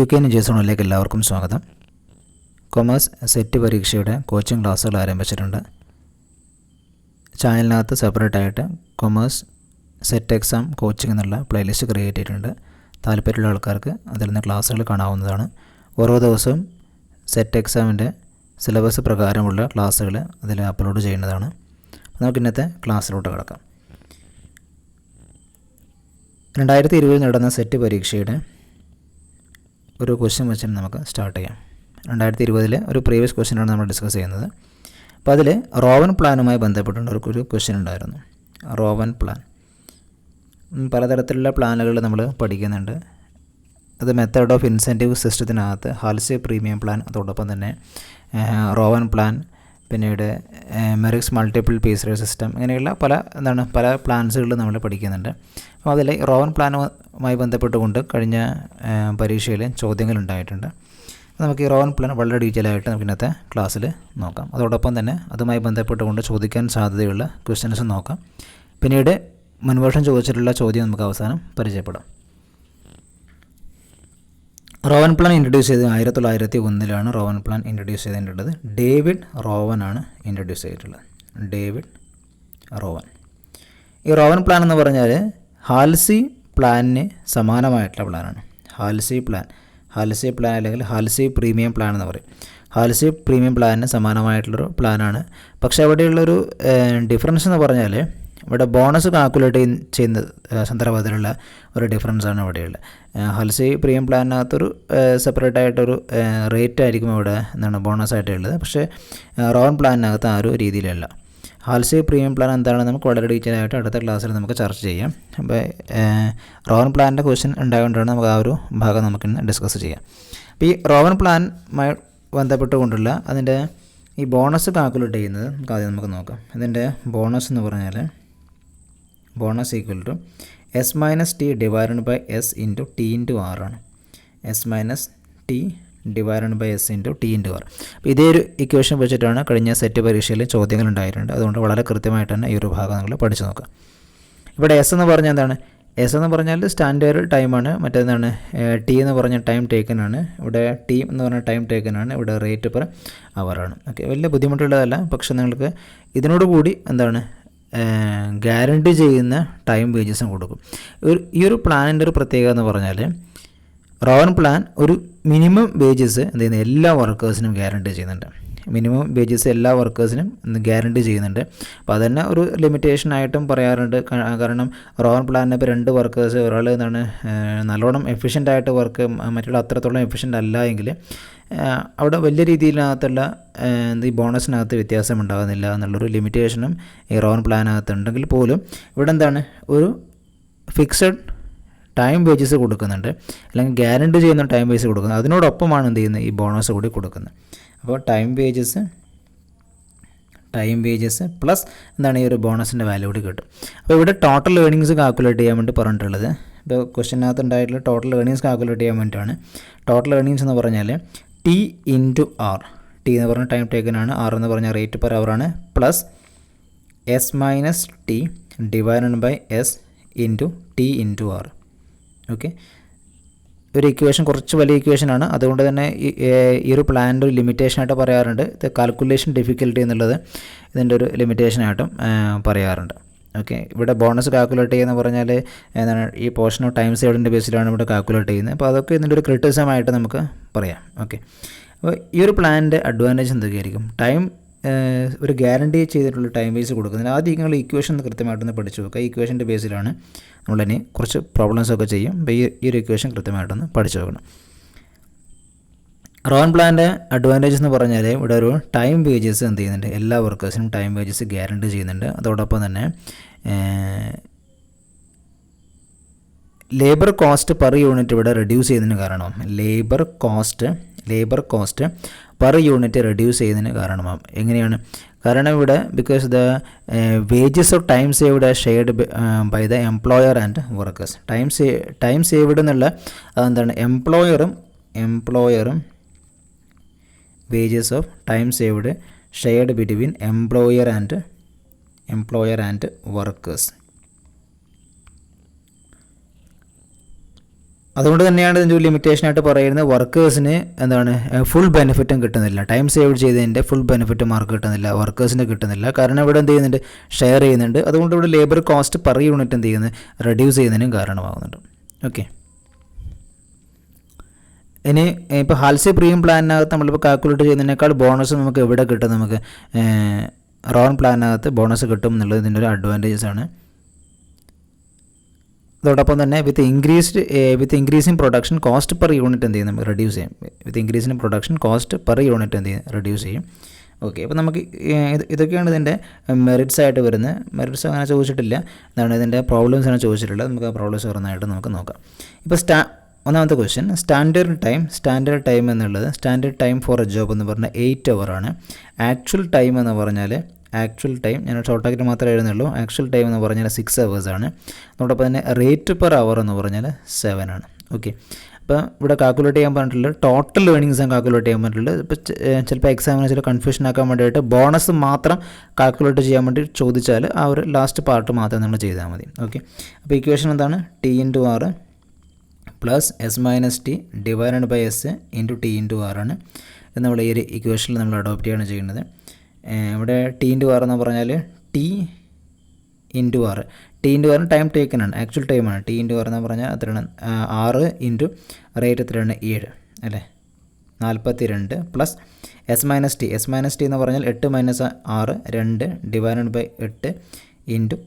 UK Ninja Zone-ലേക്ക് എല്ലാവർക്കും സ്വാഗതം. Commerce set പരീക്ഷയുടെ കോച്ചിങ് ക്ലാസ്സുകൾ ആരംഭിച്ചിട്ടുണ്ട്. ചാനലിനകത്ത് സെപ്പറേറ്റ് ആയിട്ട് കൊമേഴ്സ് സെറ്റ് എക്സാം കോച്ചിങ് എന്നുള്ള പ്ലേലിസ്റ്റ് ക്രിയേറ്റ് ചെയ്തിട്ടുണ്ട്. താല്പര്യമുള്ള ആൾക്കാർക്ക് അതിൽ നിന്ന് ക്ലാസ്സുകൾ കാണാവുന്നതാണ്. ഓരോ ദിവസവും സെറ്റ് എക്സാമിൻ്റെ സിലബസ് പ്രകാരമുള്ള ക്ലാസ്സുകൾ അതിൽ അപ്ലോഡ് ചെയ്യുന്നതാണ്. നമുക്ക് ഇന്നത്തെ ക്ലാസ്സിലോട്ട് കിടക്കാം. 2020 നടന്ന സെറ്റ് പരീക്ഷയുടെ ഒരു ക്വസ്റ്റ്യൻ വെച്ചാൽ നമുക്ക് സ്റ്റാർട്ട് ചെയ്യാം. 2020 ഒരു പ്രീവിയസ് ക്വസ്റ്റ്യനാണ് നമ്മൾ ഡിസ്കസ് ചെയ്യുന്നത്. അപ്പോൾ അതിൽ റോവൻ പ്ലാനുമായി ബന്ധപ്പെട്ടുള്ള ഒരു ക്വസ്റ്റ്യൻ ഉണ്ടായിരുന്നു. റോവൻ പ്ലാൻ, പലതരത്തിലുള്ള പ്ലാനുകൾ നമ്മൾ പഠിക്കുന്നുണ്ട്. അത് മെത്തേഡ് ഓഫ് ഇൻസെൻറ്റീവ് സിസ്റ്റത്തിനകത്ത് ഹാൽസി പ്രീമിയം പ്ലാൻ, അതോടൊപ്പം തന്നെ റോവൻ പ്ലാൻ, പിന്നീട് Merrick's multiple piece rate system, ഇങ്ങനെയുള്ള പല പ്ലാൻസുകൾ നമ്മൾ പഠിക്കുന്നുണ്ട്. അപ്പോൾ അതിൽ റോവൻ പ്ലാനുമായി ബന്ധപ്പെട്ടുകൊണ്ട് കഴിഞ്ഞ പരീക്ഷയിൽ ചോദ്യങ്ങൾ ഉണ്ടായിട്ടുണ്ട്. നമുക്ക് ഈ റോവൻ പ്ലാൻ വളരെ ഡീറ്റെയിൽ ആയിട്ട് നമുക്ക് ഇന്നത്തെ ക്ലാസ്സിൽ നോക്കാം. അതോടൊപ്പം തന്നെ അതുമായി ബന്ധപ്പെട്ടുകൊണ്ട് ചോദിക്കാൻ സാധ്യതയുള്ള ക്വസ്റ്റ്യൻസ് നോക്കാം. പിന്നീട് മുൻവർഷം ചോദിച്ചിട്ടുള്ള ചോദ്യം നമുക്ക് അവസാനം പരിചയപ്പെടാം. റോവൻ പ്ലാൻ ഇൻട്രൊഡ്യൂസ് ചെയ്ത് 1901 റോവൻ പ്ലാൻ ഇൻട്രൊഡ്യൂസ് ചെയ്തിട്ടുള്ളത്. ഡേവിഡ് റോവൻ ആണ് ഇൻട്രൊഡ്യൂസ് ചെയ്തിട്ടുള്ളത്. David rowan. ഈ റോവൻ പ്ലാൻ എന്ന് പറഞ്ഞാൽ ഹാൽസി പ്ലാനിന് സമാനമായിട്ടുള്ള പ്ലാനാണ്. ഹാൽസി പ്ലാൻ അല്ലെങ്കിൽ ഹാൽസി പ്രീമിയം പ്ലാൻ എന്ന് പറയും. ഹാൽസി പ്രീമിയം പ്ലാനിന് സമാനമായിട്ടുള്ളൊരു പ്ലാനാണ്. പക്ഷേ അവിടെയുള്ളൊരു ഡിഫറൻസ് എന്ന് പറഞ്ഞാൽ ഇവിടെ ബോണസ് കാൽക്കുലേറ്റ് ചെയ്യുന്ന സന്ദർഭത്തിലുള്ള ഒരു ഡിഫറൻസാണ് ഇവിടെയുള്ളത്. ഹാൽസി പ്രീമിയം പ്ലാനിനകത്തൊരു സെപ്പറേറ്റ് ആയിട്ടൊരു റേറ്റ് ആയിരിക്കും ഇവിടെ ബോണസായിട്ടുള്ളത്. പക്ഷേ റോവൻ പ്ലാനിനകത്ത് ആ ഒരു രീതിയിലല്ല. ഹാൽസി പ്രീമിയം പ്ലാൻ എന്താണെന്ന് നമുക്ക് വളരെ ഡീറ്റെയിൽ ആയിട്ട് അടുത്ത ക്ലാസ്സിൽ നമുക്ക് ചർച്ച ചെയ്യാം. അപ്പോൾ റോവൻ പ്ലാനിൻ്റെ ക്വസ്റ്റ്യൻ ഉണ്ടായതുകൊണ്ടാണ് നമുക്ക് ആ ഒരു ഭാഗം നമുക്കിന്ന് ഡിസ്കസ് ചെയ്യാം. അപ്പോൾ ഈ റോവൻ പ്ലാനുമായി ബന്ധപ്പെട്ടുകൊണ്ടുള്ള അതിൻ്റെ ഈ ബോണസ് കാൽക്കുലേറ്റ് ചെയ്യുന്നത് നമുക്ക് നോക്കാം. ഇതിൻ്റെ ബോണസ് എന്ന് പറഞ്ഞാൽ bonus equal to S-T divided by S into T into R ആണ്. S-T divided by S into T into R. അപ്പോൾ ഇതേ ഒരു ഇക്വേഷൻ വെച്ചിട്ടാണ് കഴിഞ്ഞ സെറ്റ് പരീക്ഷയിൽ ചോദ്യങ്ങൾ ഉണ്ടായിട്ടുണ്ട്. അതുകൊണ്ട് വളരെ കൃത്യമായിട്ട് തന്നെ ഈ ഒരു ഭാഗം നിങ്ങൾ പഠിച്ചു നോക്കാം. ഇവിടെ S എന്ന് പറഞ്ഞാൽ എന്താണ്? S എന്ന് പറഞ്ഞാൽ സ്റ്റാൻഡേർഡ് ടൈമാണ്. മറ്റേതാണ് T എന്ന് പറഞ്ഞാൽ ടൈം ടേക്കൻ ആണ്. ഇവിടെ T എന്ന് പറഞ്ഞാൽ ടൈം ടേക്കൻ ആണ്. ഇവിടെ റേറ്റ് പെർ അവറാണ്. ഓക്കെ, വലിയ ബുദ്ധിമുട്ടുള്ളതല്ല. പക്ഷേ നിങ്ങൾക്ക് ഇതിനോട് കൂടി ഗ്യാരണ്ടി ചെയ്യുന്ന ടൈം വേജസും കൊടുക്കും. ഈ ഒരു പ്ലാനിൻ്റെ ഒരു പ്രത്യേകത എന്ന് പറഞ്ഞാൽ റോവൻ പ്ലാൻ ഒരു മിനിമം വേജസ് എല്ലാ വർക്കേഴ്സിനും ഗ്യാരണ്ടി ചെയ്യുന്നുണ്ട്. മിനിമം വേജസ് എല്ലാ വർക്കേഴ്സിനും ഗ്യാരണ്ടി ചെയ്യുന്നുണ്ട്. അപ്പോൾ അതന്നെ ഒരു ലിമിറ്റേഷനായിട്ടും പറയാറുണ്ട്. കാരണം റോവൻ പ്ലാനിന് ഇപ്പോൾ 2 വർക്കേഴ്സ്, ഒരാൾ നല്ലോണം എഫിഷ്യൻ്റായിട്ട് വർക്ക്, മറ്റുള്ള അത്രത്തോളം എഫിഷ്യൻ്റ് അല്ല എങ്കിൽ അവിടെ വലിയ രീതിയിലകത്തുള്ള ഈ ബോണസിനകത്ത് വ്യത്യാസം ഉണ്ടാകുന്നില്ല എന്നുള്ളൊരു ലിമിറ്റേഷനും ഈ റോവൻ പ്ലാനകത്ത് ഉണ്ടെങ്കിൽ പോലും ഇവിടെ ഒരു ഫിക്സഡ് ടൈം വേജസ് കൊടുക്കുന്നുണ്ട്, അല്ലെങ്കിൽ ഗ്യാരണ്ടി ചെയ്യുന്ന ടൈം വേജസ് കൊടുക്കുന്നത്. അതിനോടൊപ്പമാണ് ഈ ബോണസ് കൂടി കൊടുക്കുന്നത്. അപ്പോൾ ടൈം വേജസ് പ്ലസ് ഈ ഒരു ബോണസിൻ്റെ വാല്യൂ കൂടി കിട്ടും. അപ്പോൾ ഇവിടെ ടോട്ടൽ ഏർണിങ്സ് കാൽക്കുലേറ്റ് ചെയ്യാൻ വേണ്ടി പറഞ്ഞിട്ടുള്ളത്. ഇപ്പോൾ ക്വസ്റ്റ്യനകത്ത് ഉണ്ടായിട്ടുള്ള ടോട്ടൽ ഏർണിങ്സ് കാൽക്കുലേറ്റ് ചെയ്യാൻ വേണ്ടിയിട്ടാണ്. ടോട്ടൽ ഏർണിങ്സ് എന്ന് പറഞ്ഞാൽ T ഇൻറ്റു R. T എന്ന് പറഞ്ഞാൽ ടൈം ടേക്കനാണ്. R എന്ന് പറഞ്ഞാൽ റേറ്റ് പെർ അവറാണ്. Plus S-T divided by S into T into R. Okay, ഒരു ഇക്വേഷൻ കുറച്ച് വലിയ ഇക്വേഷനാണ്. അതുകൊണ്ട് തന്നെ ഈ ഒരു പ്ലാനിൻ്റെ ഒരു ലിമിറ്റേഷനായിട്ട് പറയാറുണ്ട്. ഇത് കാൽക്കുലേഷൻ ഡിഫിക്കൽട്ടി എന്നുള്ളത് ഇതിൻ്റെ ഒരു ലിമിറ്റേഷനായിട്ടും പറയാറുണ്ട്. ഓക്കെ, ഇവിടെ ബോണസ് കാൽക്കുലേറ്റ് ചെയ്യുന്ന പറഞ്ഞാൽ ഈ പോർഷൻ ഓഫ് ടൈം സേവ്ഡിൻ്റെ ബേസിലാണ് ഇവിടെ കാൽക്കുലേറ്റ് ചെയ്യുന്നത്. അപ്പോൾ അതൊക്കെ ഇതിൻ്റെ ഒരു ക്രിറ്റിസമായിട്ട് നമുക്ക് പറയാം. ഓക്കെ, അപ്പോൾ ഈ ഒരു പ്ലാനിൻ്റെ അഡ്വാൻറ്റേജ് എന്തൊക്കെയായിരിക്കും? ടൈം ഒരു ഗ്യാരണ്ടി ചെയ്തിട്ടുള്ള ടൈം ബേസ് കൊടുക്കുന്നില്ല. ആദ്യം നിങ്ങൾ ഇക്വേഷൻ കൃത്യമായിട്ടൊന്ന് പഠിച്ചു നോക്കുക. ഈ ഇക്വേഷൻ്റെ ബേസിലാണ് നമ്മളിനി കുറച്ച് പ്രോബ്ലംസൊക്കെ ചെയ്യും. അപ്പോൾ ഈ ഒരു ഇക്വേഷൻ കൃത്യമായിട്ടൊന്ന് പഠിച്ചു നോക്കണം. റോവൻ പ്ലാൻ്റെ അഡ്വാൻറ്റേജസ് എന്ന് പറഞ്ഞാൽ ഇവിടെ ഒരു ടൈം വേജസ് ചെയ്യുന്നുണ്ട്. എല്ലാ വർക്കേഴ്സിനും ടൈം വേജസ് ഗ്യാരണ്ടി ചെയ്യുന്നുണ്ട്. അതോടൊപ്പം തന്നെ ലേബർ കോസ്റ്റ് പെർ യൂണിറ്റ് ഇവിടെ റെഡ്യൂസ് ചെയ്യുന്നതിന് കാരണമാകും. Labour cost per unit reduce ചെയ്യുന്നതിന് കാരണമാകും. എങ്ങനെയാണ്? കാരണം ഇവിടെ because the wages of time saved shared by the employer and workers. Time saved എന്നുള്ള അതെന്താണ്? എംപ്ലോയറും wages of time saved shared between employer and workers. അതുകൊണ്ട് തന്നെയാണ് ഇതിൻ്റെ ഒരു ലിമിറ്റേഷനായിട്ട് പറയുന്നത് വർക്കേഴ്സിന് എന്താണ് ഫുൾ ബെനിഫിറ്റും കിട്ടുന്നില്ല. ടൈം സേവ് ചെയ്തതിൻ്റെ ഫുൾ ബെനിഫിറ്റ് മാർക്ക് കിട്ടുന്നില്ല, വർക്കേഴ്സിന് കിട്ടുന്നില്ല. കാരണം ഇവിടെ എന്ത് ചെയ്യുന്നുണ്ട്, ഷെയർ ചെയ്യുന്നുണ്ട്. അതുകൊണ്ട് ഇവിടെ ലേബർ കോസ്റ്റ് പെർ യൂണിറ്റ് എന്ത് ചെയ്യുന്നത്, റെഡ്യൂസ് ചെയ്യുന്നതിനും കാരണമാകുന്നുണ്ട്. ഓക്കെ, ഇനി ഇപ്പോൾ ഹാൽസി പ്രീമിയം പ്ലാനിനകത്ത് നമ്മളിപ്പോൾ കാൽക്കുലേറ്റ് ചെയ്യുന്നതിനേക്കാൾ ബോണസ് നമുക്ക് എവിടെ കിട്ടും, നമുക്ക് റോൺ പ്ലാനിനകത്ത് ബോണസ് കിട്ടും എന്നുള്ളത് ഇതിൻ്റെ ഒരു അഡ്വാൻറ്റേജസ് ആണ്. അതോടൊപ്പം തന്നെ with increasing production cost per unit എന്ത് ചെയ്യും, നമുക്ക് റെഡ്യൂസ് ചെയ്യും. With increasing production cost per unit എന്ത് ചെയ്യും, റെഡ്യൂസ് ചെയ്യും. ഓക്കെ, അപ്പോൾ നമുക്ക് ഇതൊക്കെയാണ് ഇതിൻ്റെ മെറിറ്റ്സ് ആയിട്ട് വരുന്നത്. മെറിറ്റ്സ് അങ്ങനെ ചോദിച്ചിട്ടില്ല, എന്താണ് ഇതിൻ്റെ പ്രോബ്ലംസാണ് ചോദിച്ചിട്ടുള്ളത്. നമുക്ക് ആ പ്രോബ്ലംസ് ഓരോന്നായിട്ട് നമുക്ക് നോക്കാം. ഇപ്പോൾ ഒന്നാമത്തെ ക്വസ്റ്റ്യൻ, സ്റ്റാൻഡേർഡ് ടൈം എന്നുള്ളത്, standard time for A job എന്ന് പറഞ്ഞാൽ 8 hour ആണ്. ആക്ച്വൽ ടൈം എന്ന് പറഞ്ഞാൽ ഞാൻ ഷോർട്ടാക്കിയിട്ട് മാത്രമേ എഴുതുന്നുള്ളൂ. ആക്ച്വൽ ടൈം എന്ന് പറഞ്ഞാൽ 6 hours ആണ്. അതോടൊപ്പം തന്നെ റേറ്റ് പെർ അവർ എന്ന് പറഞ്ഞാൽ 7 ആണ്. ഓക്കെ, അപ്പോൾ ഇവിടെ കാൽക്കുലേറ്റ് ചെയ്യാൻ പറഞ്ഞിട്ടുള്ളത് ടോട്ടൽ ഏർണിങ്സാണ് കാൽക്കുലേറ്റ് ചെയ്യാൻ പറഞ്ഞിട്ടുള്ളത്. ഇപ്പോൾ ചിലപ്പോൾ എക്സാമിന് ചില കൺഫ്യൂഷൻ ആക്കാൻ വേണ്ടിയിട്ട് ബോണസ് മാത്രം കാൽക്കുലേറ്റ് ചെയ്യാൻ വേണ്ടി ചോദിച്ചാൽ ആ ഒരു ലാസ്റ്റ് പാർട്ട് മാത്രം നിങ്ങൾ ചെയ്താൽ മതി. ഓക്കെ, അപ്പോൾ ഇക്വേഷൻ എന്താണ്, T/R plus S - T divided by S into T/R ആണ്. ഇത് നമ്മൾ ഈ ഒരു ഇക്വേഷനിൽ നമ്മൾ അഡോപ്റ്റ് ചെയ്യാണ് ചെയ്യുന്നത്. ഇവിടെ T/R എന്ന് പറഞ്ഞാൽ T/R ടൈം ടേക്കൺ ആണ്, ആക്ച്വൽ ടൈമാണ്. T/R എന്ന് പറഞ്ഞാൽ എത്രയാണ്, 6 ഇൻറ്റു റേറ്റ് എത്രയാണ്, 7 അല്ലേ, 42 പ്ലസ് S - T എന്ന് പറഞ്ഞാൽ 8 - 6 2 ഡിവൈഡഡ് ബൈ 8 ഇൻറ്റു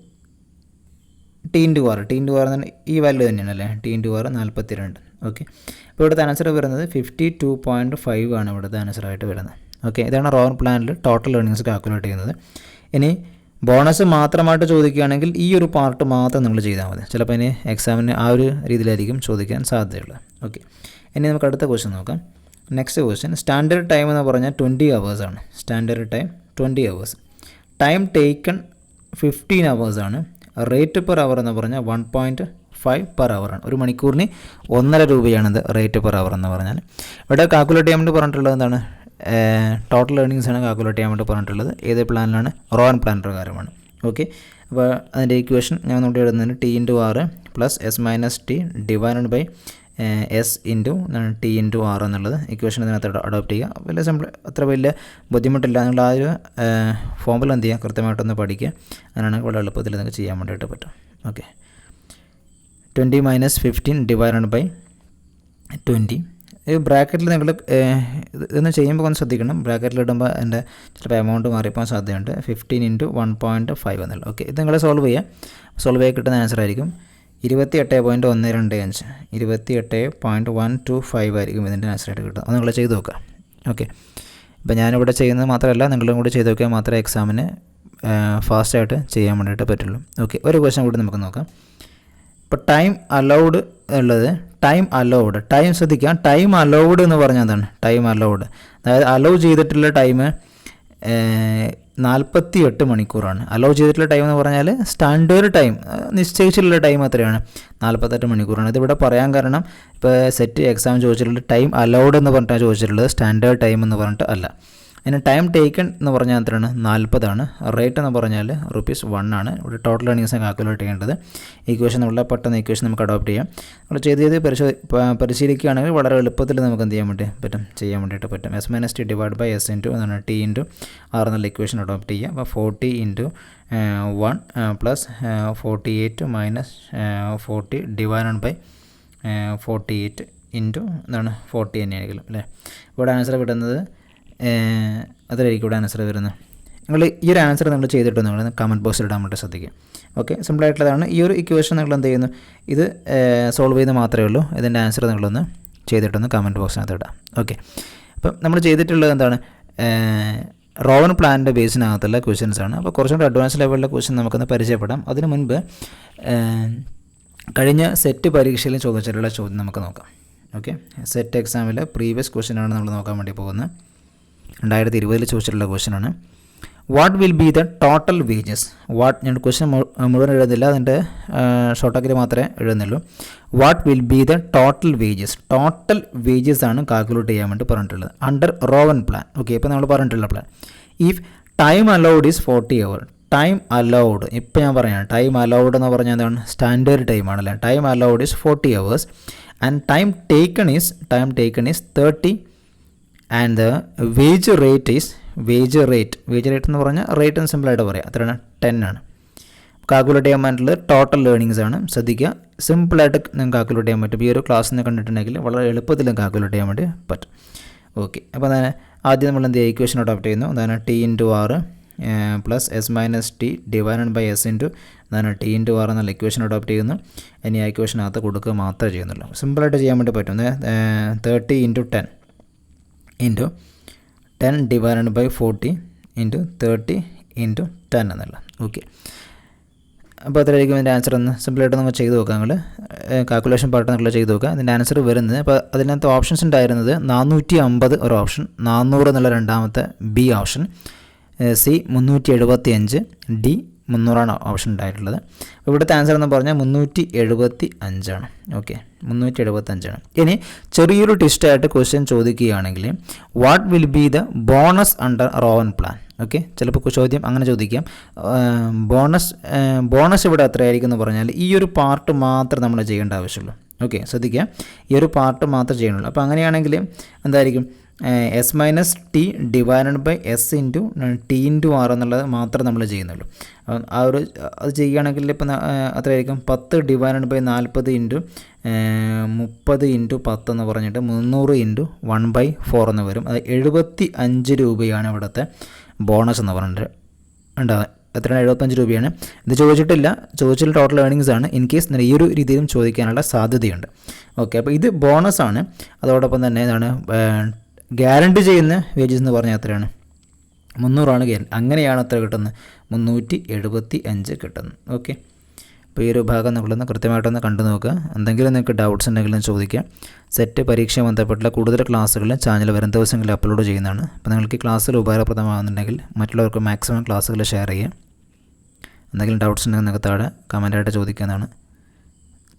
T/R എന്ന് പറഞ്ഞാൽ ഈ വാല്യൂ തന്നെയാണ് അല്ലേ, T/R 42. ഓക്കെ, അപ്പോൾ ഇവിടുത്തെ ആൻസർ വരുന്നത് 52.5 ആണ് ഇവിടുത്തെ ആൻസറായിട്ട് വരുന്നത്. ഓക്കെ, ഇതാണ് റോൺ പ്ലാനിൽ ടോട്ടൽ ഏർണിങ്സ് കാൽക്കുലേറ്റ് ചെയ്യുന്നത്. ഇനി ബോണസ് മാത്രമായിട്ട് ചോദിക്കുകയാണെങ്കിൽ ഈ ഒരു പാർട്ട് മാത്രം നമ്മൾ ചെയ്താൽ മതി. ചിലപ്പോൾ ഇനി എക്സാമിന് ആ ഒരു രീതിയിലായിരിക്കും ചോദിക്കാൻ സാധ്യതയുള്ളത്. ഓക്കെ, ഇനി നമുക്ക് അടുത്ത ക്വസ്റ്റ്യൻ നോക്കാം. നെക്സ്റ്റ് ക്വസ്റ്റ്യൻ, സ്റ്റാൻഡേർഡ് ടൈം എന്ന് പറഞ്ഞാൽ 20 hours ആണ്. Standard time 20 hours. Time taken 15 hours ആണ്. റേറ്റ് പെർ അവർ എന്ന് പറഞ്ഞാൽ 1.5 per hour ആണ്. ഒരു മണിക്കൂറിന് 1.5 രൂപയാണിത് റേറ്റ് പെർ അവർ എന്ന് പറഞ്ഞാൽ. ഇവിടെ കാൽക്കുലേറ്റ് ചെയ്യാൻ വേണ്ടി പറഞ്ഞിട്ടുള്ളത് എന്താണ്, ടോട്ടൽ ഏർണിങ്സ് ആണ് കാൽക്കുലേറ്റ് ചെയ്യാൻ വേണ്ടി പറഞ്ഞിട്ടുള്ളത്. ഏത് പ്ലാനിലാണ്, റോൺ പ്ലാൻ പ്രകാരമാണ്. ഓക്കെ, അപ്പോൾ അതിൻ്റെ ഇക്വേഷൻ ഞാൻ നോട്ട് എഴുതുന്നതിന് T/R plus S - T divided by S into T/R എന്നുള്ളത് ഇക്വേഷൻ ഇതിനകത്ത് അഡോപ്റ്റ് ചെയ്യുക. വലിയ സിമ്പിൾ, അത്ര വലിയ ബുദ്ധിമുട്ടില്ല. നിങ്ങൾ ആ ഒരു ഫോമുല എന്ത് ചെയ്യുക, കൃത്യമായിട്ടൊന്ന് പഠിക്കുക. അങ്ങനെയാണെങ്കിൽ വളരെ എളുപ്പത്തിൽ നിങ്ങൾക്ക് ചെയ്യാൻ വേണ്ടിയിട്ട് പറ്റും. Okay, 20 - 15 divided by 20. ഈ ബ്രാക്കറ്റിൽ നിങ്ങൾ ഇതൊന്ന് ചെയ്യുമ്പോൾ ഒന്ന് ശ്രദ്ധിക്കണം. ബ്രാക്കറ്റിൽ ഇടുമ്പോൾ എൻ്റെ ചിലപ്പോൾ എമൗണ്ട് മാറിപ്പോകാൻ സാധ്യതയുണ്ട്. 15 ഇൻറ്റു 1.5 എന്നുള്ളത്. ഓക്കെ, ഇത് നിങ്ങൾ സോൾവ് ചെയ്യാൻ കിട്ടുന്ന ആൻസർ ആയിരിക്കും 28.125. 28.125 ആയിരിക്കും ഇതിൻ്റെ ആൻസറായിട്ട് കിട്ടുക. അത് നിങ്ങൾ ചെയ്ത് നോക്കുക. ഓക്കെ, ഇപ്പോൾ ഞാനിവിടെ ചെയ്യുന്നത് മാത്രമല്ല, നിങ്ങളും കൂടി ചെയ്ത് നോക്കിയാൽ മാത്രമേ എക്സാമിന് ഫാസ്റ്റായിട്ട് ചെയ്യാൻ വേണ്ടിയിട്ട് പറ്റുള്ളൂ. ഓക്കെ, ഒരു ക്വസ്റ്റ്യൻ കൂടി നമുക്ക് നോക്കാം. ഇപ്പോൾ ടൈം അലൗഡ് ഉള്ളത്, ടൈം ശ്രദ്ധിക്കാം. ടൈം അലൗഡ് എന്ന് പറഞ്ഞാൽ എന്താണ്, ടൈം അലൗഡ് അതായത് അലൗ ചെയ്തിട്ടുള്ള ടൈം 48 മണിക്കൂറാണ്. അലൗ ചെയ്തിട്ടുള്ള ടൈം എന്ന് പറഞ്ഞാൽ സ്റ്റാൻഡേർഡ് ടൈം നിശ്ചയിച്ചിട്ടുള്ള ടൈം എത്രയാണ്, 48 മണിക്കൂറാണ്. ഇതിവിടെ പറയാൻ കാരണം ഇപ്പോൾ സെറ്റ് എക്സാം ചോദിച്ചിട്ടുള്ള ടൈം അലൗഡ് എന്ന് പറഞ്ഞിട്ടാണ് ചോദിച്ചിട്ടുള്ളത്, സ്റ്റാൻഡേർഡ് ടൈം എന്ന് പറഞ്ഞിട്ട് അല്ല. അതിന് ടൈം ടേക്കൺ എന്ന് പറഞ്ഞാൽ എത്രയാണ്, 40 ആണ്. റേറ്റ് എന്ന് പറഞ്ഞാൽ ₹1 ആണ്. ഇവിടെ ടോട്ടൽ ഏർണിങ്സ് കാൽക്കുലേറ്റ് ചെയ്യേണ്ടത്. ഇക്വേഷൻ നമ്മൾ പെട്ടെന്ന് ഇക്വേഷൻ നമുക്ക് അഡോപ്റ്റ് ചെയ്യാം. നമ്മൾ ചെയ്ത് പരിശീലിക്കുകയാണെങ്കിൽ വളരെ എളുപ്പത്തിൽ നമുക്ക് എന്ത് ചെയ്യാൻ വേണ്ടിയിട്ട് പറ്റും. S - T divide by S into T/R എന്നുള്ള ഇക്വേഷൻ അഡോപ്റ്റ് ചെയ്യുക. അപ്പോൾ 40 into 1 plus 48 minus 40 divide by 48 into 40 തന്നെയായിരിക്കും അല്ലേ. ഇവിടെ ആൻസർ കിട്ടുന്നത് അതിലായിരിക്കും ഇവിടെ ആൻസർ വരുന്നത്. നിങ്ങൾ ഈ ഒരു ആൻസർ നിങ്ങൾ ചെയ്തിട്ട് നിങ്ങൾ കമൻറ്റ് ബോക്സിൽ ഇടാൻ വേണ്ടി ശ്രദ്ധിക്കുക. ഓക്കെ, സിമ്പിളായിട്ടുള്ളതാണ്. ഈ ഒരു ഇക്വേഷൻ നിങ്ങൾ എന്ത് ചെയ്യുന്നു, ഇത് സോൾവ് ചെയ്യുന്നത് മാത്രമേ ഉള്ളൂ. ഇതിൻ്റെ ആൻസർ നിങ്ങളൊന്ന് ചെയ്തിട്ടൊന്ന് കമൻറ്റ് ബോക്സിനകത്ത് ഇടാം. ഓക്കെ, അപ്പം നമ്മൾ ചെയ്തിട്ടുള്ളത് എന്താണ്, റോവൻ പ്ലാനിൻ്റെ ബേസിനകത്തുള്ള ക്വസ്റ്റ്യൻസ് ആണ്. അപ്പോൾ കുറച്ചുകൂടി അഡ്വാൻസ് ലെവലിലെ ക്വസ്റ്റ്യൻ നമുക്കൊന്ന് പരിചയപ്പെടാം. അതിന് മുൻപ് കഴിഞ്ഞ സെറ്റ് പരീക്ഷയിൽ ചോദിച്ചിട്ടുള്ള ചോദ്യം നമുക്ക് നോക്കാം. ഓക്കെ, സെറ്റ് എക്സാമിൽ പ്രീവിയസ് ക്വസ്റ്റ്യനാണ് നമ്മൾ നോക്കാൻ വേണ്ടി പോകുന്നത്. 2020 ചോദിച്ചിട്ടുള്ള ക്വസ്റ്റ്യനാണ്. What will be the total wages? ഞാൻ ക്വസ്റ്റ്യൻ മുഴുവൻ എഴുതുന്നില്ല, അതിൻ്റെ ഷോർട്ടാക്കിൽ മാത്രമേ എഴുതുന്നുള്ളൂ. What will be the total wages ആണ് കാൽക്കുലേറ്റ് ചെയ്യാൻ വേണ്ടി പറഞ്ഞിട്ടുള്ളത് അണ്ടർ റോവൻ പ്ലാൻ. ഓക്കെ, ഇപ്പോൾ നമ്മൾ പറഞ്ഞിട്ടുള്ള plan. If time allowed is 40 hours. Time allowed, ഇപ്പോൾ ഞാൻ പറയുകയാണ്, ടൈം അലൗഡ് എന്ന് പറഞ്ഞാൽ എന്താണ്, സ്റ്റാൻഡേർഡ് ടൈമാണല്ലേ. Time allowed is 40 hours and time taken is 30 and the wage rate എന്ന് പറഞ്ഞാൽ റേറ്റ് എന്ന് സിമ്പിളായിട്ട് പറയാം, അത്രയാണ് 10 ആണ്. കാൽക്കുലേറ്റ് ചെയ്യാൻ വേണ്ടിയിട്ടുള്ളത് ടോട്ടൽ ലേണിങ്സ് ആണ്. ശ്രദ്ധിക്കുക, സിമ്പിളായിട്ട് നിങ്ങൾക്ക് കാൽക്കുലേറ്റ് ചെയ്യാൻ പറ്റും. ഈ ഒരു ക്ലാസ്സിൽ നിന്ന് കണ്ടിട്ടുണ്ടെങ്കിൽ വളരെ എളുപ്പത്തിൽ കാൽക്കുലേറ്റ് ചെയ്യാൻ വേണ്ടി പറ്റും. ഓക്കെ, അപ്പോൾ അതാണ് ആദ്യം നമ്മൾ എന്ത് ചെയ്യുക, ഇക്വേഷൻ അഡോപ്റ്റ് ചെയ്യുന്നു. അതാണ് T×R plus S minus T divided by S into അതാണ് T×R എന്നുള്ള ഇക്വേഷൻ അഡോപ്റ്റ് ചെയ്യുന്നു. ഇനി ആ ഇക്വേഷനകത്ത് കൊടുക്കുക മാത്രമേ ചെയ്യുന്നുള്ളൂ. സിമ്പിളായിട്ട് ചെയ്യാൻ വേണ്ടി പറ്റും. 30 × 10 ഡിവൈഡഡ് ബൈ 40 × 30 × 10 എന്നുള്ള. ഓക്കെ, അപ്പോൾ അത്രയായിരിക്കും ഇതിൻ്റെ ആൻസർ. ഒന്ന് സിമ്പിളായിട്ട് നമുക്ക് ചെയ്ത് നോക്കാം. നിങ്ങൾ കാൽക്കുലേഷൻ പാർട്ട് നിങ്ങൾ ചെയ്ത് നോക്കുക. ഇതിൻ്റെ ആൻസർ വരുന്നത്, അപ്പോൾ അതിനകത്ത് ഓപ്ഷൻസ് ഉണ്ടായിരുന്നത് 450 ഒരു ഓപ്ഷൻ, 400 എന്നുള്ള രണ്ടാമത്തെ B option, C 375, D 300 option ഉണ്ടായിട്ടുള്ളത്. അപ്പോൾ ഇവിടുത്തെ ആൻസർ എന്ന് പറഞ്ഞാൽ 375. ഓക്കെ, 375. ഇനി ചെറിയൊരു ട്വിസ്റ്റായിട്ട് ക്വസ്റ്റ്യൻ ചോദിക്കുകയാണെങ്കിൽ what will be the bonus under rowan plan. Okay, ചിലപ്പോൾ ചോദ്യം അങ്ങനെ ചോദിക്കാം. ബോണസ് ഇവിടെ എത്രയായിരിക്കും എന്ന് പറഞ്ഞാൽ ഈ ഒരു പാർട്ട് മാത്രം നമ്മൾ ചെയ്യേണ്ട ആവശ്യമുള്ളൂ. ഓക്കെ, ശ്രദ്ധിക്കുക, ഈ ഒരു പാർട്ട് മാത്രം ചെയ്യണുള്ളൂ. അപ്പോൾ അങ്ങനെയാണെങ്കിൽ എന്തായിരിക്കും, S minus T divided by S into T×R എന്നുള്ളത് മാത്രമേ നമ്മൾ ചെയ്യുന്നുള്ളൂ. ആ ഒരു അത് ചെയ്യുകയാണെങ്കിൽ ഇപ്പം അത്രയായിരിക്കും 10 ഡിവൈഡഡ് ബൈ 40 ഇൻറ്റു 30 ഇൻറ്റു 10 എന്ന് പറഞ്ഞിട്ട് 300 ഇൻറ്റു 1/4 എന്ന് വരും. അത് 75 രൂപയാണ് ഇവിടുത്തെ ബോണസ് എന്ന് പറഞ്ഞിട്ട് ഉണ്ടാകുക. എത്രയാണ്, 75 രൂപയാണ്. ഇത് ചോദിച്ചിട്ട് ടോട്ടൽ ഏർണിങ്സ് ആണ്. ഇൻ കേസ് ഈ ഒരു രീതിയിലും ചോദിക്കാനുള്ള സാധ്യതയുണ്ട്. ഓക്കെ, അപ്പോൾ ഇത് ബോണസ് ആണ്. അതോടൊപ്പം തന്നെ ഇതാണ് ഗ്യാരണ്ടി ചെയ്യുന്ന വേജസ് എന്ന് പറഞ്ഞാൽ എത്രയാണ്, 300 ഗ്യാരണ്ടി. അങ്ങനെയാണ് എത്ര കിട്ടുന്നത്, 375 കിട്ടുന്നത്. ഓക്കെ, അപ്പോൾ ഈ ഒരു ഭാഗം നിങ്ങളൊന്ന് കൃത്യമായിട്ടൊന്ന് കണ്ടു നോക്കുക. എന്തെങ്കിലും നിങ്ങൾക്ക് ഡൗട്ട്സ് ഉണ്ടെങ്കിലും ചോദിക്കാം. സെറ്റ് പരീക്ഷ ബന്ധപ്പെട്ടുള്ള കൂടുതൽ ക്ലാസ്സുകൾ ചാനൽ വരും ദിവസങ്ങളിൽ അപ്ലോഡ് ചെയ്യുന്നതാണ്. അപ്പോൾ നിങ്ങൾക്ക് ഈ ക്ലാസ്സിൽ ഉപകാരപ്രദമാകുന്നുണ്ടെങ്കിൽ മറ്റുള്ളവർക്ക് മാക്സിമം ക്ലാസ്സുകൾ ഷെയർ ചെയ്യുക. എന്തെങ്കിലും ഡൗട്ട്സ് ഉണ്ടെങ്കിൽ നിങ്ങൾക്ക് താഴെ കമൻറ്റായിട്ട് ചോദിക്കുന്നതാണ്.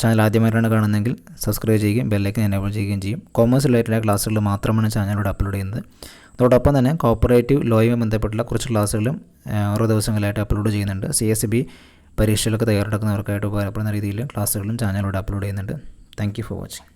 ചാനൽ ആദ്യമായിട്ടാണ് കാണുന്നതെങ്കിൽ സബ്സ്ക്രൈബ് ചെയ്യുകയും ബെല്ലൈക്കൻ എനേബിൾ ചെയ്യുകയും ചെയ്യും. കോമേഴ്സ് റിലേറ്റഡ് ക്ലാസ്സുകൾ മാത്രമാണ് ചാനലിലൂടെ അപ്ലോഡ് ചെയ്യുന്നത്. അതോടൊപ്പം തന്നെ കോപ്പറേറ്റീവ് ലോയുമായി ബന്ധപ്പെട്ടുള്ള കുറച്ച് ക്ലാസ്സുകളും ഓരോ ദിവസങ്ങളായിട്ട് അപ്ലോഡ് ചെയ്യുന്നുണ്ട്. CSB പരീക്ഷകളൊക്കെ തയ്യാറെടുക്കുന്നവർക്കായിട്ട് ഉപകാരപ്പെടുന്ന രീതിയിൽ ക്ലാസ്സുകളും ചാനലിലൂടെ അപ്ലോഡ് ചെയ്യുന്നുണ്ട്. Thank you for watching.